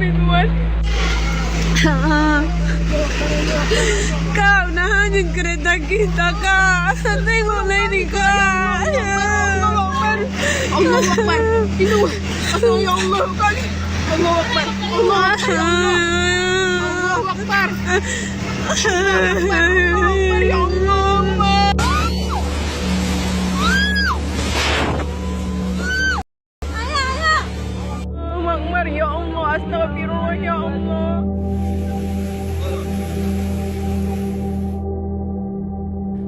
kami, Tuhan. Kak, nahanin kereta kita, Kak. Tengoklah ini, Kak. Allah Akbar. Itu. Allah ya Allah kali. Allah Akbar. Allah Akbar. Allah Akbar. Allah Akbar ya Allah. Akbar ya Allah, astagfirullah ya Allah.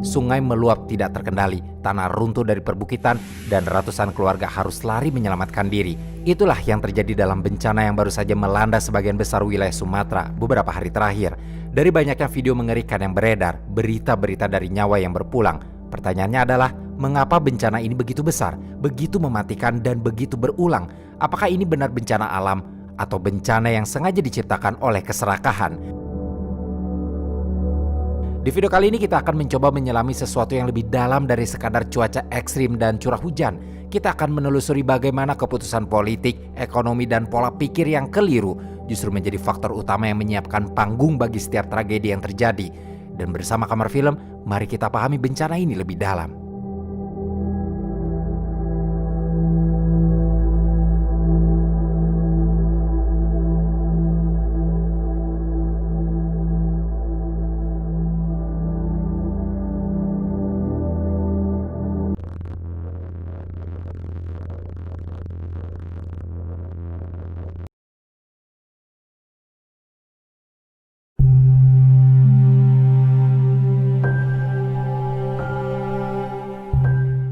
Sungai meluap tidak terkendali, tanah runtuh dari perbukitan, dan ratusan keluarga harus lari menyelamatkan diri. Itulah yang terjadi dalam bencana yang baru saja melanda sebagian besar wilayah Sumatera beberapa hari terakhir. Dari banyaknya video mengerikan yang beredar, berita-berita dari nyawa yang berpulang, pertanyaannya adalah, mengapa bencana ini begitu besar, begitu mematikan, dan begitu berulang? Apakah ini benar bencana alam, atau bencana yang sengaja diciptakan oleh keserakahan? Di video kali ini kita akan mencoba menyelami sesuatu yang lebih dalam dari sekadar cuaca ekstrim dan curah hujan. Kita akan menelusuri bagaimana keputusan politik, ekonomi, dan pola pikir yang keliru justru menjadi faktor utama yang menyiapkan panggung bagi setiap tragedi yang terjadi. Dan bersama Kamar Film, mari kita pahami bencana ini lebih dalam.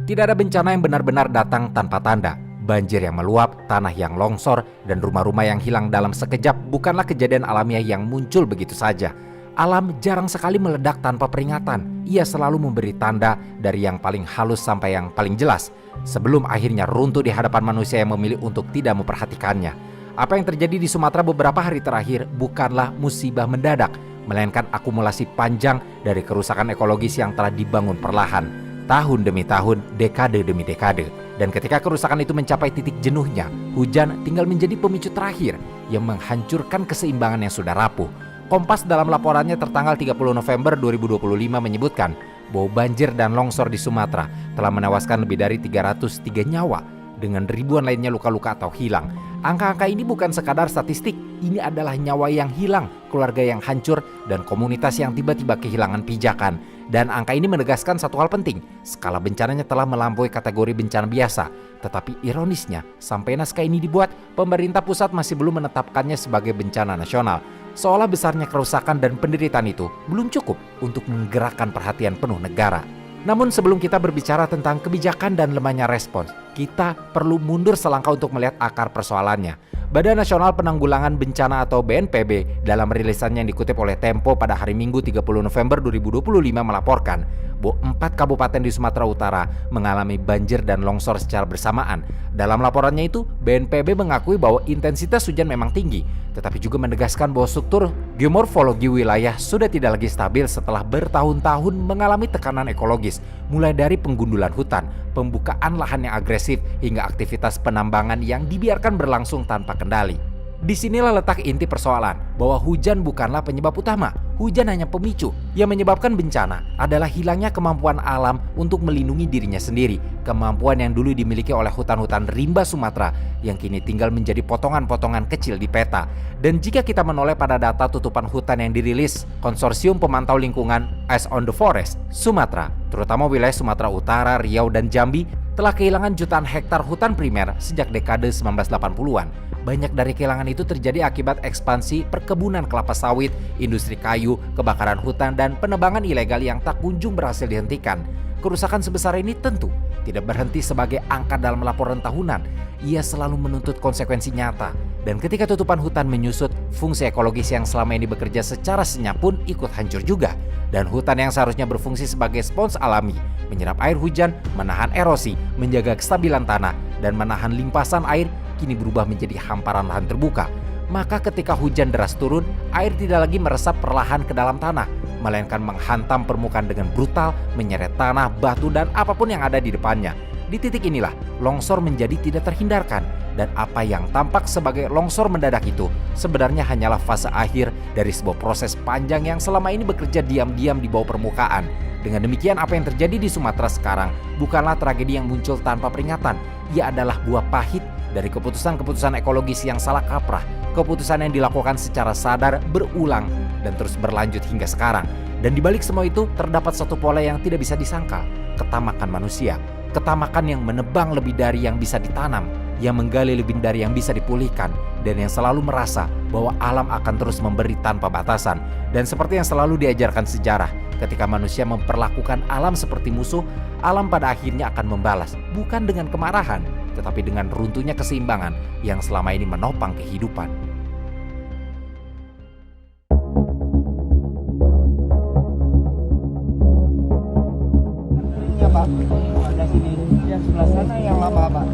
Tidak ada bencana yang benar-benar datang tanpa tanda. Banjir yang meluap, tanah yang longsor, dan rumah-rumah yang hilang dalam sekejap bukanlah kejadian alamiah yang muncul begitu saja. Alam jarang sekali meledak tanpa peringatan. Ia selalu memberi tanda dari yang paling halus sampai yang paling jelas, sebelum akhirnya runtuh di hadapan manusia yang memilih untuk tidak memperhatikannya. Apa yang terjadi di Sumatera beberapa hari terakhir bukanlah musibah mendadak, melainkan akumulasi panjang dari kerusakan ekologis yang telah dibangun perlahan. Tahun demi tahun, dekade demi dekade. Dan ketika kerusakan itu mencapai titik jenuhnya, hujan tinggal menjadi pemicu terakhir yang menghancurkan keseimbangan yang sudah rapuh. Kompas dalam laporannya tertanggal 30 November 2025 menyebutkan bahwa banjir dan longsor di Sumatera telah menewaskan lebih dari 303 nyawa, dengan ribuan lainnya luka-luka atau hilang. Angka-angka ini bukan sekadar statistik, ini adalah nyawa yang hilang, keluarga yang hancur, dan komunitas yang tiba-tiba kehilangan pijakan. Dan angka ini menegaskan satu hal penting, skala bencananya telah melampaui kategori bencana biasa. Tetapi ironisnya, sampai naskah ini dibuat, pemerintah pusat masih belum menetapkannya sebagai bencana nasional. Seolah besarnya kerusakan dan penderitaan itu belum cukup untuk menggerakkan perhatian penuh negara. Namun sebelum kita berbicara tentang kebijakan dan lemahnya respons, kita perlu mundur selangkah untuk melihat akar persoalannya. Badan Nasional Penanggulangan Bencana atau BNPB dalam rilisannya yang dikutip oleh Tempo pada hari Minggu 30 November 2025 melaporkan bahwa 4 kabupaten di Sumatera Utara mengalami banjir dan longsor secara bersamaan. Dalam laporannya itu, BNPB mengakui bahwa intensitas hujan memang tinggi, tetapi juga menegaskan bahwa struktur geomorfologi wilayah sudah tidak lagi stabil setelah bertahun-tahun mengalami tekanan ekologis, mulai dari penggundulan hutan, pembukaan lahan yang agresif, hingga aktivitas penambangan yang dibiarkan berlangsung tanpa kendali. Disinilah letak inti persoalan, bahwa hujan bukanlah penyebab utama. Hujan hanya pemicu. Yang menyebabkan bencana adalah hilangnya kemampuan alam untuk melindungi dirinya sendiri. Kemampuan yang dulu dimiliki oleh hutan-hutan rimba Sumatera yang kini tinggal menjadi potongan-potongan kecil di peta. Dan jika kita menoleh pada data tutupan hutan yang dirilis Konsorsium Pemantau Lingkungan Eyes on the Forest Sumatera, terutama wilayah Sumatera Utara, Riau, dan Jambi, telah kehilangan jutaan hektar hutan primer sejak dekade 1980-an. Banyak dari kehilangan itu terjadi akibat ekspansi perkebunan kelapa sawit, industri kayu, kebakaran hutan, dan penebangan ilegal yang tak kunjung berhasil dihentikan. Kerusakan sebesar ini tentu tidak berhenti sebagai angka dalam laporan tahunan. Ia selalu menuntut konsekuensi nyata. Dan ketika tutupan hutan menyusut, fungsi ekologis yang selama ini bekerja secara senyap pun ikut hancur juga. Dan hutan yang seharusnya berfungsi sebagai spons alami, menyerap air hujan, menahan erosi, menjaga kestabilan tanah, dan menahan limpasan air, kini berubah menjadi hamparan lahan terbuka. Maka ketika hujan deras turun, air tidak lagi meresap perlahan ke dalam tanah, melainkan menghantam permukaan dengan brutal, menyeret tanah, batu, dan apapun yang ada di depannya. Di titik inilah longsor menjadi tidak terhindarkan. Dan apa yang tampak sebagai longsor mendadak itu sebenarnya hanyalah fase akhir dari sebuah proses panjang yang selama ini bekerja diam-diam di bawah permukaan. Dengan demikian, apa yang terjadi di Sumatera sekarang bukanlah tragedi yang muncul tanpa peringatan. Ia adalah buah pahit dari keputusan-keputusan ekologis yang salah kaprah, keputusan yang dilakukan secara sadar, berulang, dan terus berlanjut hingga sekarang. Dan di balik semua itu terdapat satu pola yang tidak bisa disangkal, ketamakan manusia. Ketamakan yang menebang lebih dari yang bisa ditanam, yang menggali lebih dari yang bisa dipulihkan, dan yang selalu merasa bahwa alam akan terus memberi tanpa batasan. Dan seperti yang selalu diajarkan sejarah, ketika manusia memperlakukan alam seperti musuh, alam pada akhirnya akan membalas, bukan dengan kemarahan, tetapi dengan runtuhnya keseimbangan yang selama ini menopang kehidupan. Ya Pak, ada sini yang sebelah sana yang lama Pak.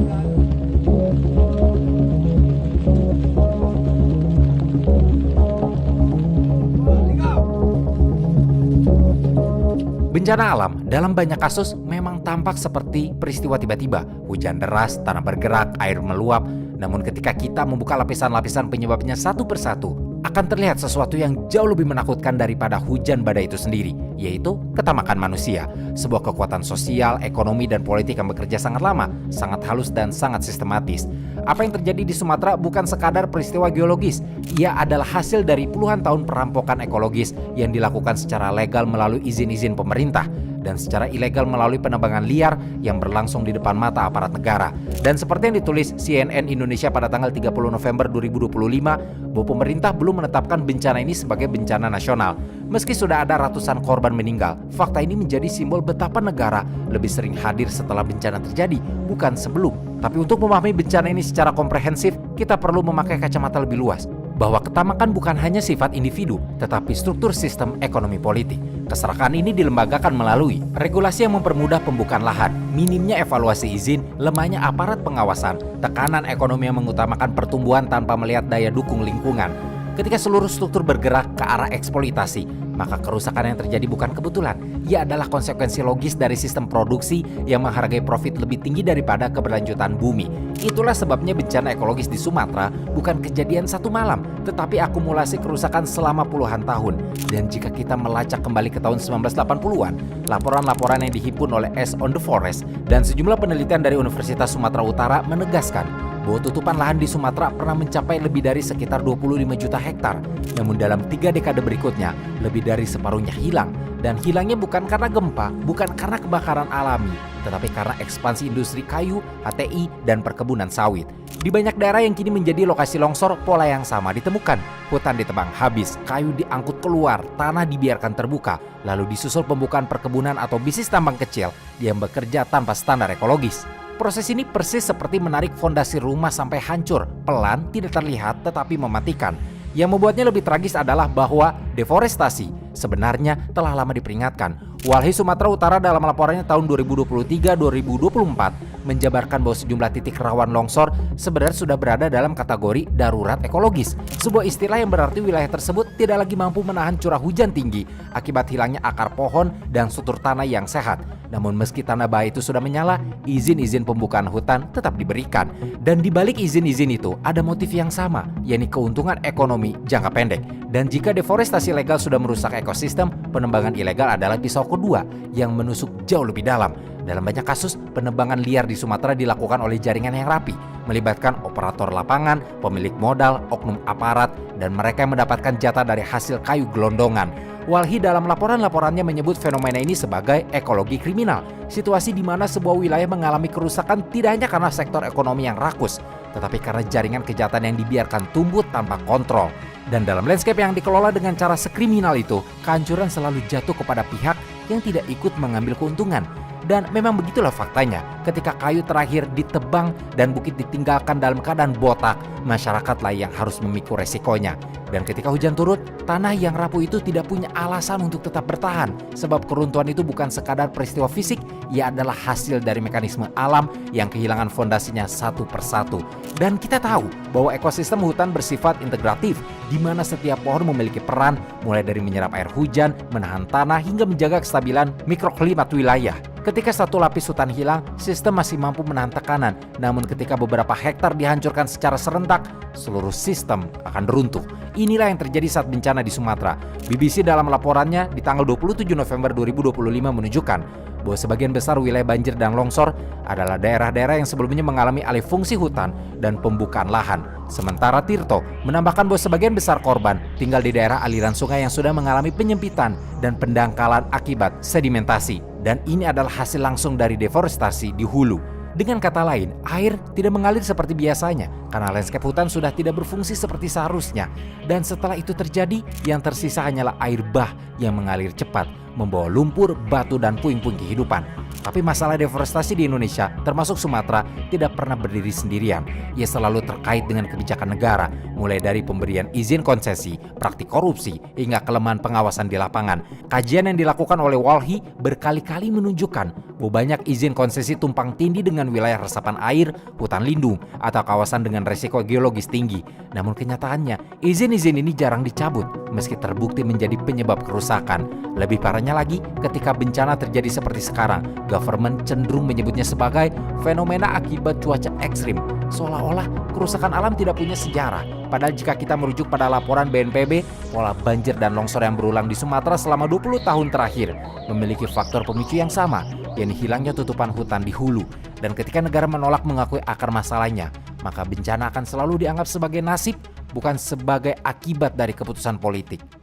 Bencana alam dalam banyak kasus memang tampak seperti peristiwa tiba-tiba, hujan deras, tanah bergerak, air meluap. Namun ketika kita membuka lapisan-lapisan penyebabnya satu persatu, akan terlihat sesuatu yang jauh lebih menakutkan daripada hujan badai itu sendiri, yaitu ketamakan manusia. Sebuah kekuatan sosial, ekonomi, dan politik yang bekerja sangat lama, sangat halus, dan sangat sistematis. Apa yang terjadi di Sumatera bukan sekadar peristiwa geologis. Ia adalah hasil dari puluhan tahun perampokan ekologis yang dilakukan secara legal melalui izin-izin pemerintah dan secara ilegal melalui penebangan liar yang berlangsung di depan mata aparat negara. Dan seperti yang ditulis CNN Indonesia pada tanggal 30 November 2025, bahwa pemerintah belum menetapkan bencana ini sebagai bencana nasional. Meski sudah ada ratusan korban meninggal, fakta ini menjadi simbol betapa negara lebih sering hadir setelah bencana terjadi, bukan sebelum. Tapi untuk memahami bencana ini secara komprehensif, kita perlu memakai kacamata lebih luas, bahwa ketamakan bukan hanya sifat individu, tetapi struktur sistem ekonomi politik. Keserakahan ini dilembagakan melalui regulasi yang mempermudah pembukaan lahan, minimnya evaluasi izin, lemahnya aparat pengawasan, tekanan ekonomi yang mengutamakan pertumbuhan tanpa melihat daya dukung lingkungan. Ketika seluruh struktur bergerak ke arah eksploitasi, maka kerusakan yang terjadi bukan kebetulan. Ia adalah konsekuensi logis dari sistem produksi yang menghargai profit lebih tinggi daripada keberlanjutan bumi. Itulah sebabnya bencana ekologis di Sumatera bukan kejadian satu malam, tetapi akumulasi kerusakan selama puluhan tahun. Dan jika kita melacak kembali ke tahun 1980-an, laporan-laporan yang dihimpun oleh Eyes on the Forest dan sejumlah penelitian dari Universitas Sumatera Utara menegaskan bahwa tutupan lahan di Sumatera pernah mencapai lebih dari sekitar 25 juta hektar. Namun dalam 3 dekade berikutnya, lebih dari separuhnya hilang. Dan hilangnya bukan karena gempa, bukan karena kebakaran alami, tetapi karena ekspansi industri kayu, HTI, dan perkebunan sawit. Di banyak daerah yang kini menjadi lokasi longsor, pola yang sama ditemukan. Hutan ditebang habis, kayu diangkut keluar, tanah dibiarkan terbuka, lalu disusul pembukaan perkebunan atau bisnis tambang kecil yang bekerja tanpa standar ekologis. Proses ini persis seperti menarik fondasi rumah sampai hancur, pelan, tidak terlihat, tetapi mematikan. Yang membuatnya lebih tragis adalah bahwa deforestasi sebenarnya telah lama diperingatkan. Walhi Sumatera Utara dalam laporannya tahun 2023-2024 menjabarkan bahwa sejumlah titik rawan longsor sebenarnya sudah berada dalam kategori darurat ekologis. Sebuah istilah yang berarti wilayah tersebut tidak lagi mampu menahan curah hujan tinggi akibat hilangnya akar pohon dan struktur tanah yang sehat. Namun meski tanah bah itu sudah menyala, izin-izin pembukaan hutan tetap diberikan. Dan di balik izin-izin itu ada motif yang sama, yakni keuntungan ekonomi jangka pendek. Dan jika deforestasi legal sudah merusak ekosistem, penebangan ilegal adalah pisau kedua yang menusuk jauh lebih dalam. Dalam banyak kasus, penebangan liar di Sumatera dilakukan oleh jaringan yang rapi, melibatkan operator lapangan, pemilik modal, oknum aparat, dan mereka yang mendapatkan jatah dari hasil kayu gelondongan. Walhi dalam laporan-laporannya menyebut fenomena ini sebagai ekologi kriminal, situasi di mana sebuah wilayah mengalami kerusakan tidak hanya karena sektor ekonomi yang rakus, tetapi karena jaringan kejahatan yang dibiarkan tumbuh tanpa kontrol. Dan dalam landscape yang dikelola dengan cara sekriminal itu, kehancuran selalu jatuh kepada pihak yang tidak ikut mengambil keuntungan. Dan memang begitulah faktanya, ketika kayu terakhir ditebang dan bukit ditinggalkan dalam keadaan botak, masyarakatlah yang harus memikul resikonya. Dan ketika hujan turut, tanah yang rapuh itu tidak punya alasan untuk tetap bertahan, sebab keruntuhan itu bukan sekadar peristiwa fisik, ia adalah hasil dari mekanisme alam yang kehilangan fondasinya satu persatu. Dan kita tahu bahwa ekosistem hutan bersifat integratif, di mana setiap pohon memiliki peran, mulai dari menyerap air hujan, menahan tanah, hingga menjaga kestabilan mikroklimat wilayah. Ketika satu lapis hutan hilang, sistem masih mampu menahan tekanan. Namun ketika beberapa hektar dihancurkan secara serentak, seluruh sistem akan runtuh. Inilah yang terjadi saat bencana di Sumatera. BBC dalam laporannya di tanggal 27 November 2025 menunjukkan bahwa sebagian besar wilayah banjir dan longsor adalah daerah-daerah yang sebelumnya mengalami alih fungsi hutan dan pembukaan lahan. Sementara Tirto menambahkan bahwa sebagian besar korban tinggal di daerah aliran sungai yang sudah mengalami penyempitan dan pendangkalan akibat sedimentasi. Dan ini adalah hasil langsung dari deforestasi di hulu. Dengan kata lain, air tidak mengalir seperti biasanya karena landscape hutan sudah tidak berfungsi seperti seharusnya. Dan setelah itu terjadi, yang tersisa hanyalah air bah yang mengalir cepat, membawa lumpur, batu, dan puing-puing kehidupan. Tapi masalah deforestasi di Indonesia, termasuk Sumatera, tidak pernah berdiri sendirian. Ia selalu terkait dengan kebijakan negara, mulai dari pemberian izin konsesi, praktik korupsi, hingga kelemahan pengawasan di lapangan. Kajian yang dilakukan oleh Walhi berkali-kali menunjukkan bahwa banyak izin konsesi tumpang tindih dengan wilayah resapan air, hutan lindung, atau kawasan dengan resiko geologis tinggi. Namun kenyataannya, izin-izin ini jarang dicabut, meski terbukti menjadi penyebab kerusakan. Lebih parahnya lagi, ketika bencana terjadi seperti sekarang, government cenderung menyebutnya sebagai fenomena akibat cuaca ekstrim, seolah-olah kerusakan alam tidak punya sejarah. Padahal jika kita merujuk pada laporan BNPB, pola banjir dan longsor yang berulang di Sumatera selama 20 tahun terakhir memiliki faktor pemicu yang sama, yakni hilangnya tutupan hutan di hulu. Dan ketika negara menolak mengakui akar masalahnya, maka bencana akan selalu dianggap sebagai nasib, bukan sebagai akibat dari keputusan politik.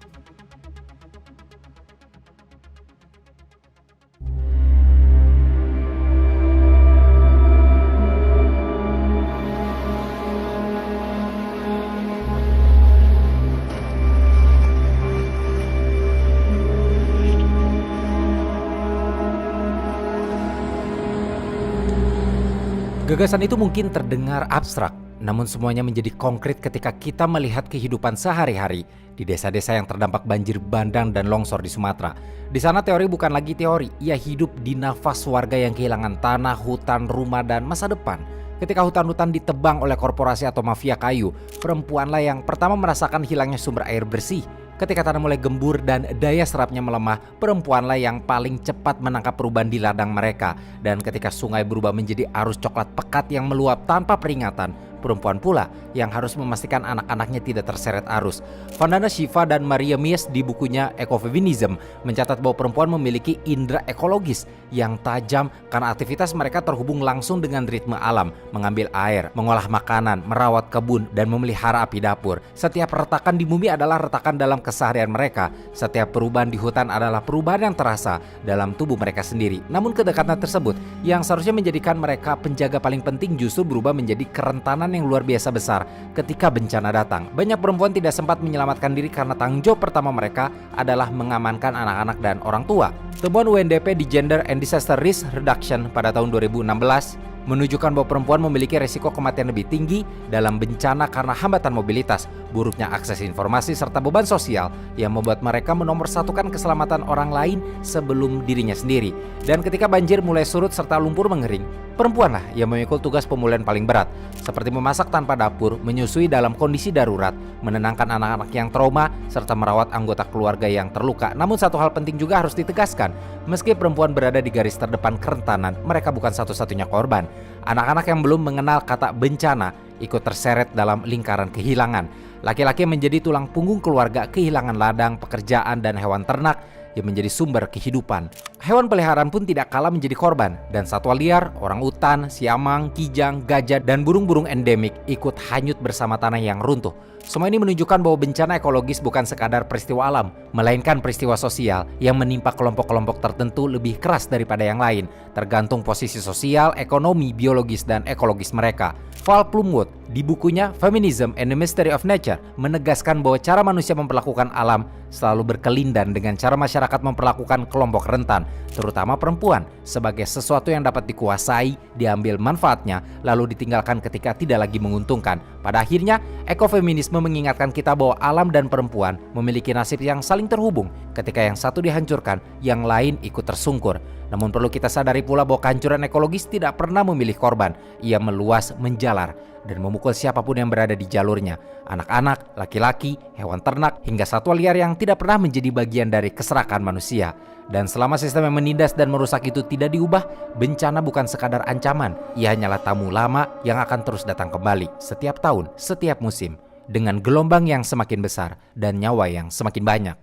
Gagasan itu mungkin terdengar abstrak, namun semuanya menjadi konkret ketika kita melihat kehidupan sehari-hari di desa-desa yang terdampak banjir bandang dan longsor di Sumatera. Di sana teori bukan lagi teori, ia hidup di nafas warga yang kehilangan tanah, hutan, rumah, dan masa depan. Ketika hutan-hutan ditebang oleh korporasi atau mafia kayu, perempuanlah yang pertama merasakan hilangnya sumber air bersih. Ketika tanah mulai gembur dan daya serapnya melemah, perempuanlah yang paling cepat menangkap perubahan di ladang mereka. Dan ketika sungai berubah menjadi arus coklat pekat yang meluap tanpa peringatan, perempuan pula yang harus memastikan anak-anaknya tidak terseret arus. Vandana Shiva dan Maria Mies di bukunya Ecofeminism mencatat bahwa perempuan memiliki indera ekologis yang tajam karena aktivitas mereka terhubung langsung dengan ritme alam, mengambil air, mengolah makanan, merawat kebun, dan memelihara api dapur. Setiap retakan di bumi adalah retakan dalam keseharian mereka. Setiap perubahan di hutan adalah perubahan yang terasa dalam tubuh mereka sendiri. Namun kedekatan tersebut yang seharusnya menjadikan mereka penjaga paling penting justru berubah menjadi kerentanan yang luar biasa besar ketika bencana datang. Banyak perempuan tidak sempat menyelamatkan diri karena tanggung jawab pertama mereka adalah mengamankan anak-anak dan orang tua. Temuan UNDP di Gender and Disaster Risk Reduction pada tahun 2016 menunjukkan bahwa perempuan memiliki risiko kematian lebih tinggi dalam bencana karena hambatan mobilitas, buruknya akses informasi, serta beban sosial yang membuat mereka menomorsatukan keselamatan orang lain sebelum dirinya sendiri. Dan ketika banjir mulai surut serta lumpur mengering, perempuanlah yang memikul tugas pemulihan paling berat, seperti memasak tanpa dapur, menyusui dalam kondisi darurat, menenangkan anak-anak yang trauma, serta merawat anggota keluarga yang terluka. Namun satu hal penting juga harus ditegaskan, meski perempuan berada di garis terdepan kerentanan, mereka bukan satu-satunya korban. Anak-anak yang belum mengenal kata bencana ikut terseret dalam lingkaran kehilangan. Laki-laki yang menjadi tulang punggung keluarga kehilangan ladang, pekerjaan, dan hewan ternak yang menjadi sumber kehidupan. Hewan peliharaan pun tidak kalah menjadi korban, dan satwa liar, orang utan, siamang, kijang, gajah, dan burung-burung endemik ikut hanyut bersama tanah yang runtuh. Semua ini menunjukkan bahwa bencana ekologis bukan sekadar peristiwa alam, melainkan peristiwa sosial yang menimpa kelompok-kelompok tertentu lebih keras daripada yang lain, tergantung posisi sosial, ekonomi, biologis, dan ekologis mereka. Val Plumwood di bukunya Feminism and the Mystery of Nature menegaskan bahwa cara manusia memperlakukan alam selalu berkelindan dengan cara masyarakat memperlakukan kelompok rentan, terutama perempuan, sebagai sesuatu yang dapat dikuasai, diambil manfaatnya, lalu ditinggalkan ketika tidak lagi menguntungkan. Pada akhirnya, ekofeminisme Realisme mengingatkan kita bahwa alam dan perempuan memiliki nasib yang saling terhubung. Ketika yang satu dihancurkan, yang lain ikut tersungkur. Namun perlu kita sadari pula bahwa kehancuran ekologis tidak pernah memilih korban. Ia meluas, menjalar, dan memukul siapapun yang berada di jalurnya. Anak-anak, laki-laki, hewan ternak, hingga satwa liar yang tidak pernah menjadi bagian dari keserakan manusia. Dan selama sistem yang menindas dan merusak itu tidak diubah, bencana bukan sekadar ancaman. Ia hanyalah tamu lama yang akan terus datang kembali setiap tahun, setiap musim, dengan gelombang yang semakin besar dan nyawa yang semakin banyak.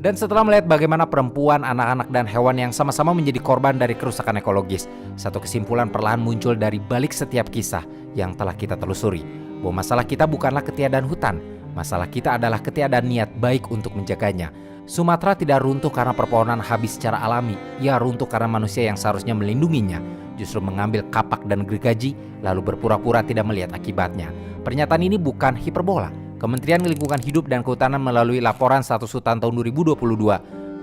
Dan setelah melihat bagaimana perempuan, anak-anak, dan hewan yang sama-sama menjadi korban dari kerusakan ekologis, satu kesimpulan perlahan muncul dari balik setiap kisah yang telah kita telusuri, bahwa masalah kita bukanlah ketiadaan hutan, masalah kita adalah ketiadaan niat baik untuk menjaganya. Sumatera tidak runtuh karena perpohonan habis secara alami, ia runtuh karena manusia yang seharusnya melindunginya justru mengambil kapak dan gergaji lalu berpura-pura tidak melihat akibatnya. Pernyataan ini bukan hiperbola. Kementerian Lingkungan Hidup dan Kehutanan melalui laporan status hutan tahun 2022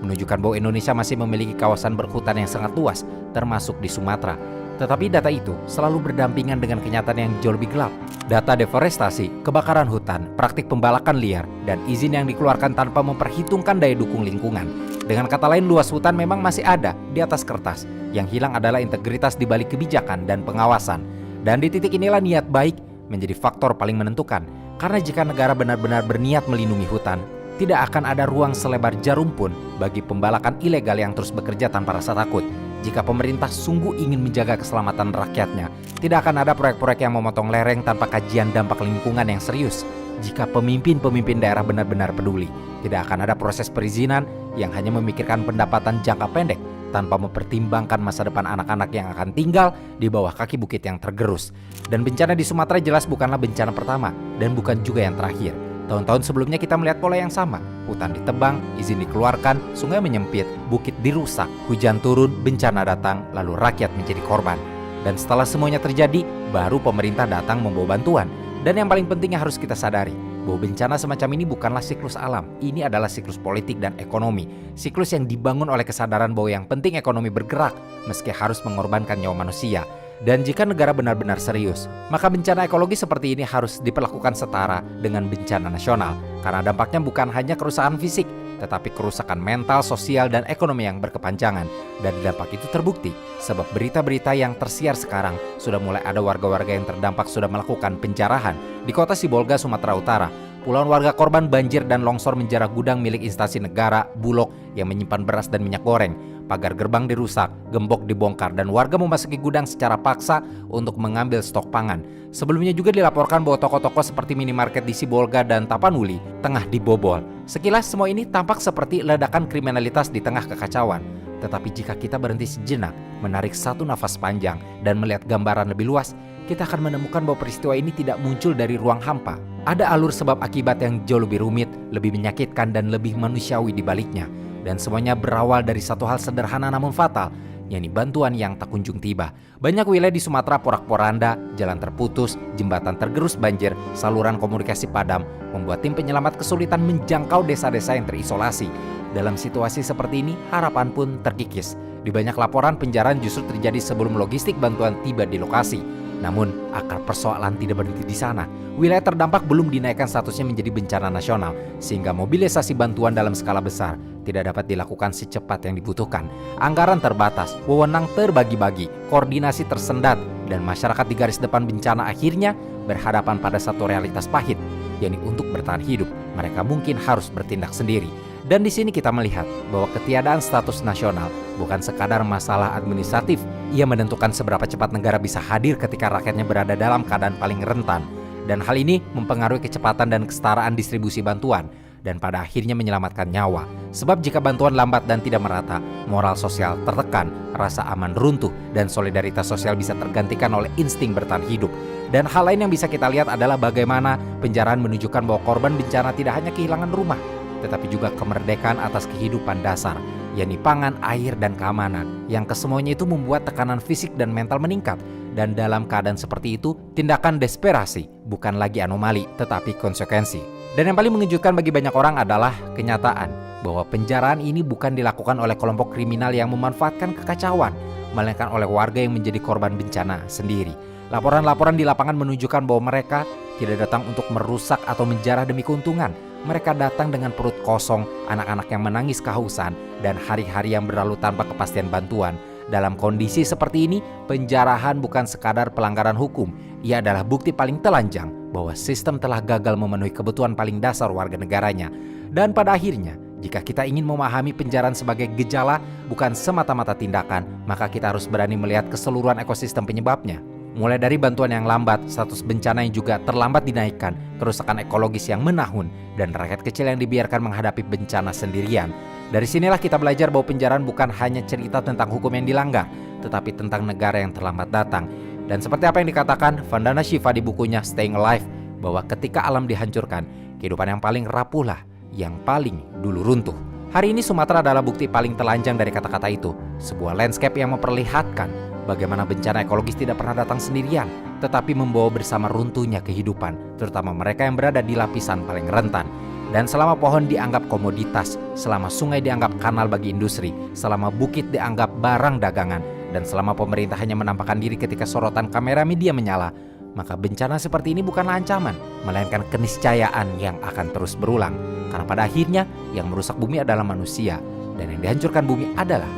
menunjukkan bahwa Indonesia masih memiliki kawasan berhutan yang sangat luas, termasuk di Sumatera. Tetapi data itu selalu berdampingan dengan kenyataan yang jauh lebih gelap. Data deforestasi, kebakaran hutan, praktik pembalakan liar, dan izin yang dikeluarkan tanpa memperhitungkan daya dukung lingkungan. Dengan kata lain, luas hutan memang masih ada di atas kertas. Yang hilang adalah integritas di balik kebijakan dan pengawasan. Dan di titik inilah niat baik menjadi faktor paling menentukan. Karena jika negara benar-benar berniat melindungi hutan, tidak akan ada ruang selebar jarum pun bagi pembalakan ilegal yang terus bekerja tanpa rasa takut. Jika pemerintah sungguh ingin menjaga keselamatan rakyatnya, tidak akan ada proyek-proyek yang memotong lereng tanpa kajian dampak lingkungan yang serius. Jika pemimpin-pemimpin daerah benar-benar peduli, tidak akan ada proses perizinan yang hanya memikirkan pendapatan jangka pendek tanpa mempertimbangkan masa depan anak-anak yang akan tinggal di bawah kaki bukit yang tergerus. Dan bencana di Sumatera jelas bukanlah bencana pertama dan bukan juga yang terakhir. Tahun-tahun sebelumnya kita melihat pola yang sama. Hutan ditebang, izin dikeluarkan, sungai menyempit, bukit dirusak, hujan turun, bencana datang, lalu rakyat menjadi korban. Dan setelah semuanya terjadi, baru pemerintah datang membawa bantuan. Dan yang paling penting yang harus kita sadari, bahwa bencana semacam ini bukanlah siklus alam. Ini adalah siklus politik dan ekonomi. Siklus yang dibangun oleh kesadaran bahwa yang penting ekonomi bergerak, meski harus mengorbankan nyawa manusia. Dan jika negara benar-benar serius, maka bencana ekologi seperti ini harus diperlakukan setara dengan bencana nasional. Karena dampaknya bukan hanya kerusakan fisik, tetapi kerusakan mental, sosial, dan ekonomi yang berkepanjangan. Dan dampak itu terbukti, sebab berita-berita yang tersiar sekarang sudah mulai ada warga-warga yang terdampak sudah melakukan penjarahan. Di kota Sibolga, Sumatera Utara, puluhan warga korban banjir dan longsor menjarah gudang milik instansi negara, Bulog, yang menyimpan beras dan minyak goreng. Pagar gerbang dirusak, gembok dibongkar, dan warga memasuki gudang secara paksa untuk mengambil stok pangan. Sebelumnya juga dilaporkan bahwa toko-toko seperti minimarket di Sibolga dan Tapanuli tengah dibobol. Sekilas semua ini tampak seperti ledakan kriminalitas di tengah kekacauan. Tetapi jika kita berhenti sejenak, menarik satu nafas panjang, dan melihat gambaran lebih luas, kita akan menemukan bahwa peristiwa ini tidak muncul dari ruang hampa. Ada alur sebab akibat yang jauh lebih rumit, lebih menyakitkan, dan lebih manusiawi di baliknya. Dan semuanya berawal dari satu hal sederhana namun fatal, yakni bantuan yang tak kunjung tiba. Banyak wilayah di Sumatera porak-poranda, jalan terputus, jembatan tergerus banjir, saluran komunikasi padam, membuat tim penyelamat kesulitan menjangkau desa-desa yang terisolasi. Dalam situasi seperti ini, harapan pun terkikis. Di banyak laporan, penjarahan justru terjadi sebelum logistik bantuan tiba di lokasi. Namun, akar persoalan tidak berhenti di sana. Wilayah terdampak belum dinaikkan statusnya menjadi bencana nasional, sehingga mobilisasi bantuan dalam skala besar tidak dapat dilakukan secepat yang dibutuhkan. Anggaran terbatas, wewenang terbagi-bagi, koordinasi tersendat, dan masyarakat di garis depan bencana akhirnya berhadapan pada satu realitas pahit, yakni untuk bertahan hidup, mereka mungkin harus bertindak sendiri. Dan di sini kita melihat bahwa ketiadaan status nasional bukan sekadar masalah administratif. Ia menentukan seberapa cepat negara bisa hadir ketika rakyatnya berada dalam keadaan paling rentan. Dan hal ini mempengaruhi kecepatan dan kesetaraan distribusi bantuan, dan pada akhirnya menyelamatkan nyawa. Sebab jika bantuan lambat dan tidak merata, moral sosial tertekan, rasa aman runtuh, dan solidaritas sosial bisa tergantikan oleh insting bertahan hidup. Dan hal lain yang bisa kita lihat adalah bagaimana penjarahan menunjukkan bahwa korban bencana tidak hanya kehilangan rumah, tetapi juga kemerdekaan atas kehidupan dasar, yakni pangan, air, dan keamanan, yang kesemuanya itu membuat tekanan fisik dan mental meningkat. Dan dalam keadaan seperti itu, tindakan desperasi bukan lagi anomali, tetapi konsekuensi. Dan yang paling mengejutkan bagi banyak orang adalah kenyataan bahwa penjaraan ini bukan dilakukan oleh kelompok kriminal yang memanfaatkan kekacauan, melainkan oleh warga yang menjadi korban bencana sendiri. Laporan-laporan di lapangan menunjukkan bahwa mereka tidak datang untuk merusak atau menjarah demi keuntungan. Mereka datang dengan perut kosong, anak-anak yang menangis kehausan, dan hari-hari yang berlalu tanpa kepastian bantuan. Dalam kondisi seperti ini, penjarahan bukan sekadar pelanggaran hukum. Ia adalah bukti paling telanjang bahwa sistem telah gagal memenuhi kebutuhan paling dasar warga negaranya. Dan pada akhirnya, jika kita ingin memahami penjarahan sebagai gejala, bukan semata-mata tindakan, maka kita harus berani melihat keseluruhan ekosistem penyebabnya. Mulai dari bantuan yang lambat, status bencana yang juga terlambat dinaikkan, kerusakan ekologis yang menahun, dan rakyat kecil yang dibiarkan menghadapi bencana sendirian. Dari sinilah kita belajar bahwa penjarahan bukan hanya cerita tentang hukum yang dilanggar, tetapi tentang negara yang terlambat datang. Dan seperti apa yang dikatakan Vandana Shiva di bukunya Staying Alive, bahwa ketika alam dihancurkan, kehidupan yang paling rapuhlah yang paling dulu runtuh. Hari ini Sumatera adalah bukti paling telanjang dari kata-kata itu. Sebuah landscape yang memperlihatkan bagaimana bencana ekologis tidak pernah datang sendirian, tetapi membawa bersama runtuhnya kehidupan, terutama mereka yang berada di lapisan paling rentan. Dan selama pohon dianggap komoditas, selama sungai dianggap kanal bagi industri, selama bukit dianggap barang dagangan, dan selama pemerintah hanya menampakkan diri ketika sorotan kamera media menyala, maka bencana seperti ini bukanlah ancaman, melainkan keniscayaan yang akan terus berulang. Karena pada akhirnya yang merusak bumi adalah manusia, dan yang dihancurkan bumi adalah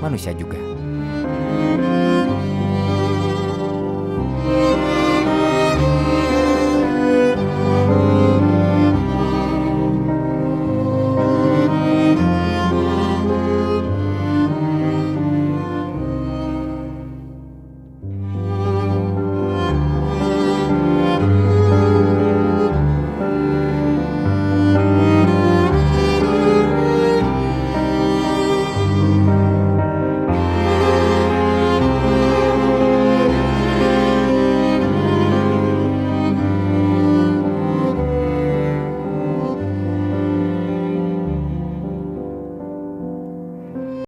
manusia juga.